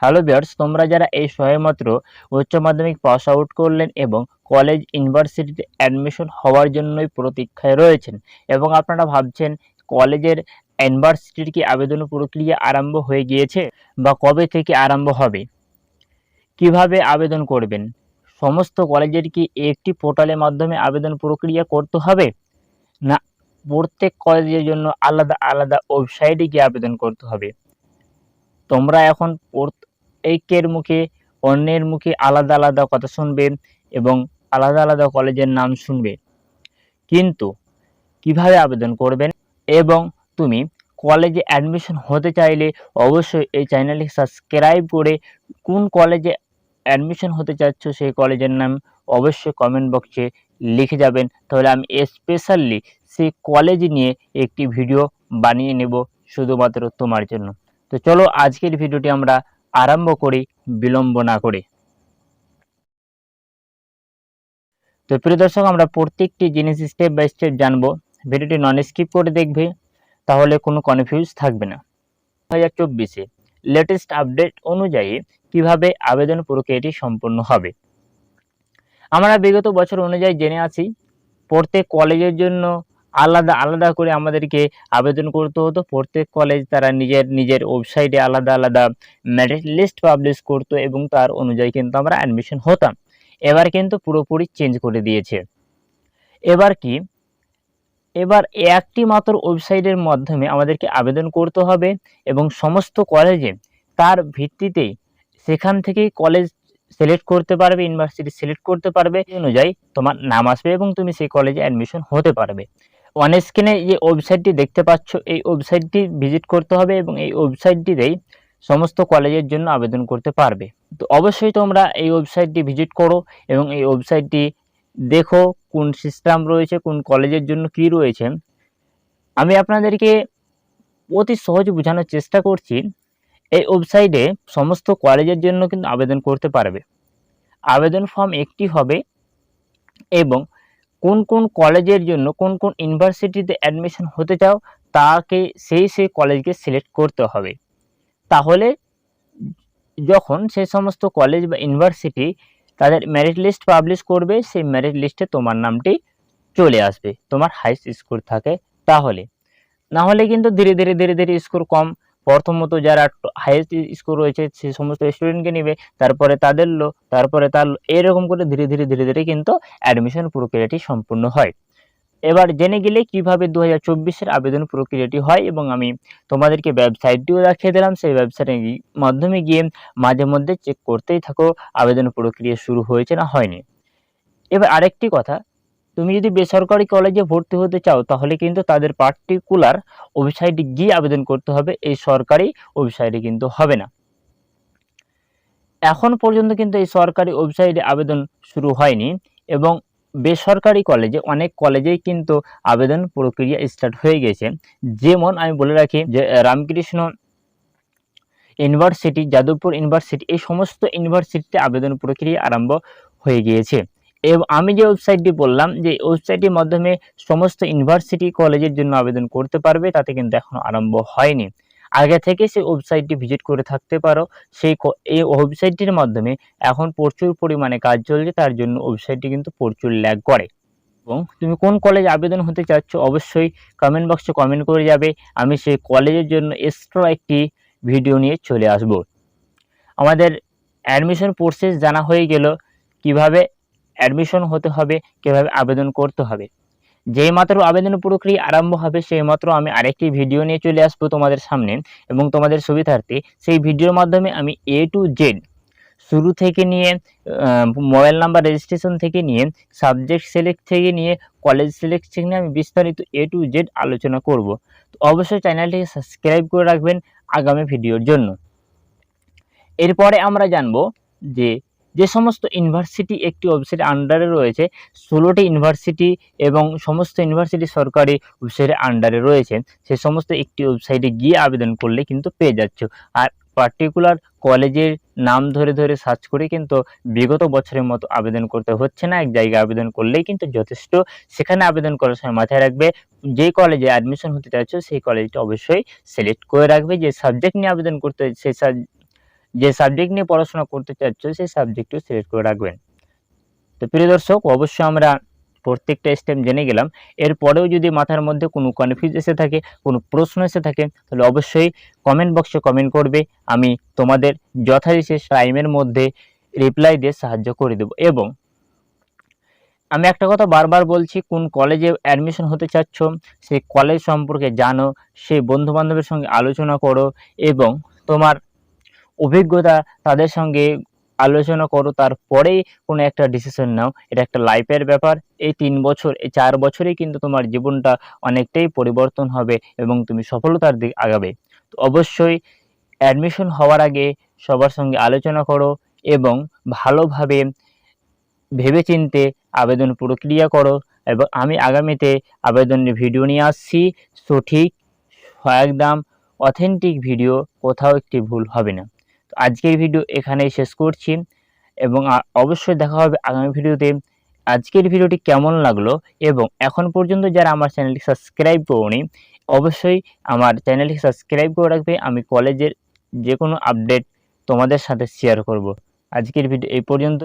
Hello viewers, তোমরা যারা এই সবেমাত্র উচ্চ মাধ্যমিক পাস আউট করলেন এবং কলেজ ইউনিভার্সিটিতে অ্যাডমিশন হওয়ার জন্যই প্রতীক্ষায় রয়েছেন এবং আপনারা ভাবছেন কলেজের ইউনিভার্সিটির কি আবেদন প্রক্রিয়া আরম্ভ হয়ে গিয়েছে বা কবে থেকে আরম্ভ হবে, কিভাবে আবেদন করবেন, সমস্ত কলেজের কি একটি পোর্টালের মাধ্যমে আবেদন প্রক্রিয়া করতে হবে, না প্রত্যেক কলেজের জন্য আলাদা আলাদা ওয়েবসাইটে গিয়ে আবেদন করতে হবে। তোমরা এখন একের মুখে অন্যের মুখে আলাদা আলাদা কথা শুনবে এবং আলাদা আলাদা কলেজের নাম শুনবে, কিন্তু কিভাবে আবেদন করবেন এবং তুমি কলেজে অ্যাডমিশন হতে চাইলে অবশ্যই এই চ্যানেলটি সাবস্ক্রাইব করে কোন কলেজে অ্যাডমিশন হতে চাচ্ছ সেই কলেজের নাম অবশ্যই কমেন্ট বক্সে লিখে যাবেন, তাহলে আমি স্পেশালি সেই কলেজ নিয়ে একটি ভিডিও বানিয়ে নেব শুধুমাত্র তোমার জন্য। তো চলো আজকের ভিডিওটি আমরা আরম্ভ করি বিলম্ব না করে। তো প্রিয় দর্শক, আমরা প্রত্যেকটি জিনিস স্টেপ বাই স্টেপ জানবো। ভিডিওটি নন স্কিপ করে দেখবে, তাহলে কোনো কনফিউজ থাকবে না। 2024 লেটেস্ট আপডেট অনুযায়ী কিভাবে আবেদন প্রক্রিয়াটি সম্পন্ন হবে। আমরা বিগত বছর অনুযায়ী জেনে আছি প্রত্যেক কলেজের জন্য আলাদা আলাদা করে আমাদেরকে আবেদন করতে হতো। প্রত্যেক কলেজ তারা নিজের নিজের ওয়েবসাইটে আলাদা আলাদা মেরিট লিস্ট পাবলিশ করতো এবং তার অনুযায়ী কিন্তু আমরা অ্যাডমিশন হতাম। এবার কিন্তু পুরোপুরি চেঞ্জ করে দিয়েছে। এবার কি, এবার একটি মাত্র ওয়েবসাইটের মাধ্যমে আমাদেরকে আবেদন করতে হবে এবং সমস্ত কলেজে তার ভিত্তিতেই সেখান থেকেই কলেজ সিলেক্ট করতে পারবে, ইউনিভার্সিটি সিলেক্ট করতে পারবে, অনুযায়ী তোমার নাম আসবে এবং তুমি সেই কলেজে অ্যাডমিশন হতে পারবে। অন স্ক্রিনে যে ওয়েবসাইটটি দেখতে পাচ্ছ, এই ওয়েবসাইটটি ভিজিট করতে হবে এবং এই ওয়েবসাইটটিতেই সমস্ত কলেজের জন্য আবেদন করতে পারবে। তো অবশ্যই তোমরা এই ওয়েবসাইটটি ভিজিট করো এবং এই ওয়েবসাইটটি দেখো কোন সিস্টেম রয়েছে, কোন কলেজের জন্য কি রয়েছে। আমি আপনাদেরকে অতি সহজে বোঝানোর চেষ্টা করছি। এই ওয়েবসাইটে সমস্ত কলেজের জন্য কিন্তু আবেদন করতে পারবে। আবেদন ফর্ম একটি হবে এবং কোন কোন কলেজের জন্য কোন কোন ইউনিভার্সিটিতে অ্যাডমিশন হতে চাও তাকে সেই কলেজকে সিলেক্ট করতে হবে। তাহলে যখন সেই সমস্ত কলেজ বা ইউনিভার্সিটি তাদের মেরিট লিস্ট পাবলিশ করবে, সেই মেরিট লিস্টে তোমার নামটি চলে আসবে তোমার হাইস্ট স্কোর থাকে তাহলে। না হলে কিন্তু ধীরে ধীরে ধীরে ধীরে স্কোর কম, প্রথমত যারা হাইয়েস্ট স্কোর রয়েছে সেই সমস্ত স্টুডেন্টকে নেবে, তারপরে তাদের লো, তারপরে তার এরকম করে ধীরে ধীরে ধীরে ধীরে কিন্তু অ্যাডমিশন প্রক্রিয়াটি সম্পূর্ণ হয়। এবার জেনে গেলে কিভাবে 2024-এর আবেদন প্রক্রিয়াটি হয় এবং আমি তোমাদেরকে ওয়েবসাইটটিও দেখিয়ে দিলাম। সেই ওয়েবসাইটের মাধ্যমে গিয়ে মাঝে মধ্যে চেক করতেই থাকো আবেদন প্রক্রিয়া শুরু হয়েছে না হয়নি। এবার আরেকটি কথা, তুমি যদি বেসরকারি কলেজে ভর্তি হতে চাও তাহলে কিন্তু তাদের পার্টিকুলার ওয়েবসাইটে গিয়ে আবেদন করতে হবে, এই সরকারি ওয়েবসাইটে কিন্তু হবে না। এখন পর্যন্ত কিন্তু এই সরকারি ওয়েবসাইটে আবেদন শুরু হয়নি এবং বেসরকারি কলেজে অনেক কলেজেই কিন্তু আবেদন প্রক্রিয়া স্টার্ট হয়ে গেছে। যেমন আমি বলে রাখি যে রামকৃষ্ণ ইউনিভার্সিটি, যাদবপুর ইউনিভার্সিটি, এই সমস্ত ইউনিভার্সিটিতে আবেদন প্রক্রিয়া আরম্ভ হয়ে গিয়েছে। এবং আমি যে ওয়েবসাইটটি বললাম যে ওয়েবসাইটের মাধ্যমে সমস্ত ইউনিভার্সিটি কলেজের জন্য আবেদন করতে পারবে, তাতে কিন্তু এখনো আরম্ভ হয়নি। আগে থেকে সেই ওয়েবসাইটটি ভিজিট করে থাকতে পারো। এই ওয়েবসাইটটির মাধ্যমে এখন প্রচুর পরিমাণে কাজ চলছে, তার জন্য ওয়েবসাইটটি কিন্তু প্রচুর ল্যাগ করে। এবং তুমি কোন কলেজে আবেদন হতে চাচ্ছ অবশ্যই কমেন্ট বক্সে কমেন্ট করে যাবে, আমি সেই কলেজের জন্য এক্সট্রা একটি ভিডিও নিয়ে চলে আসব। আমাদের অ্যাডমিশন প্রসেস জানা হয়ে গেল, কিভাবে অ্যাডমিশন হতে হবে, কিভাবে আবেদন করতে হবে। যেই মাত্র আবেদন প্রক্রিয়া আরম্ভ হবে সেই মাত্র আমি আরেকটি ভিডিও নিয়ে চলে আসবো তোমাদের সামনে এবং তোমাদের সুবিধার্থে সেই ভিডিওর মাধ্যমে আমি A to Z শুরু থেকে নিয়ে মোবাইল নাম্বার রেজিস্ট্রেশন থেকে নিয়ে সাবজেক্ট সিলেক্ট থেকে নিয়ে কলেজ সিলেক্ট থেকে নিয়ে আমি বিস্তারিত A to Z আলোচনা করব। তো অবশ্যই চ্যানেলটিকে সাবস্ক্রাইব করে রাখবেন আগামী ভিডিওর জন্য। এরপরে আমরা জানব যে যে সমস্ত ইউনিভার্সিটি একটি ওয়েবসাইটের আন্ডারে রয়েছে, 16টি ইউনিভার্সিটি এবং সমস্ত ইউনিভার্সিটি সরকারি ওয়েবসাইটের আন্ডারে রয়েছে, সে সমস্ত একটি ওয়েবসাইটে গিয়ে আবেদন করলে কিন্তু পেয়ে যাচ্ছ। আর পার্টিকুলার কলেজের নাম ধরে ধরে সার্চ করে কিন্তু বিগত বছরের মতো আবেদন করতে হচ্ছে না, এক জায়গায় আবেদন করলেই কিন্তু যথেষ্ট। সেখানে আবেদন করার সময় মাথায় রাখবে যে কলেজে অ্যাডমিশন হতে চাইছো সেই কলেজটা অবশ্যই সিলেক্ট করে রাখবে, যে সাবজেক্ট নিয়ে আবেদন করতে সেই যে সাবজেক্ট নিয়ে পড়াশোনা করতে চাচ্ছ সেই সাবজেক্টও সিলেক্ট করে রাখবেন। তো প্রিয় দর্শক, অবশ্যই আমরা প্রত্যেকটা স্টেপ জেনে গেলাম। এরপরেও যদি মাথার মধ্যে কোনো কনফিউজ এসে থাকে, কোনো প্রশ্ন এসে থাকে, তাহলে অবশ্যই কমেন্ট বক্সে কমেন্ট করবে। আমি তোমাদের যথাবিশেষ টাইমের মধ্যে রিপ্লাই দিয়ে সাহায্য করে দেব। এবং আমি একটা কথা বারবার বলছি, কোন কলেজে অ্যাডমিশন হতে চাচ্ছ সেই কলেজ সম্পর্কে জানো, সেই বন্ধুবান্ধবের সঙ্গে আলোচনা করো এবং তোমার অভিজ্ঞতা তাদের সঙ্গে আলোচনা করো, তারপরেই কোনো একটা ডিসিশন নাও। এটা একটা লাইফের ব্যাপার। এই 3 বছর, এই 4 বছরেই কিন্তু তোমার জীবনটা অনেকটাই পরিবর্তন হবে এবং তুমি সফলতার দিকে আগাবে। তো অবশ্যই অ্যাডমিশন হওয়ার আগে সবার সঙ্গে আলোচনা করো এবং ভালোভাবে ভেবেচিন্তে আবেদন প্রক্রিয়া করো। এবং আমি আগামীতে আবেদনের ভিডিও নিয়ে আসছি, সঠিক, একদম অথেন্টিক ভিডিও, কোথাও একটি ভুল হবে না। তো আজকের ভিডিও এখানেই শেষ করছি এবং অবশ্যই দেখা হবে আগামী ভিডিওতে। আজকের ভিডিওটি কেমন লাগলো এবং এখন পর্যন্ত যারা আমার চ্যানেলটি সাবস্ক্রাইব করোনি, অবশ্যই আমার চ্যানেলটি সাবস্ক্রাইব করে রাখবে। আমি কলেজের যে কোনো আপডেট তোমাদের সাথে শেয়ার করব। আজকের ভিডিও এই পর্যন্ত।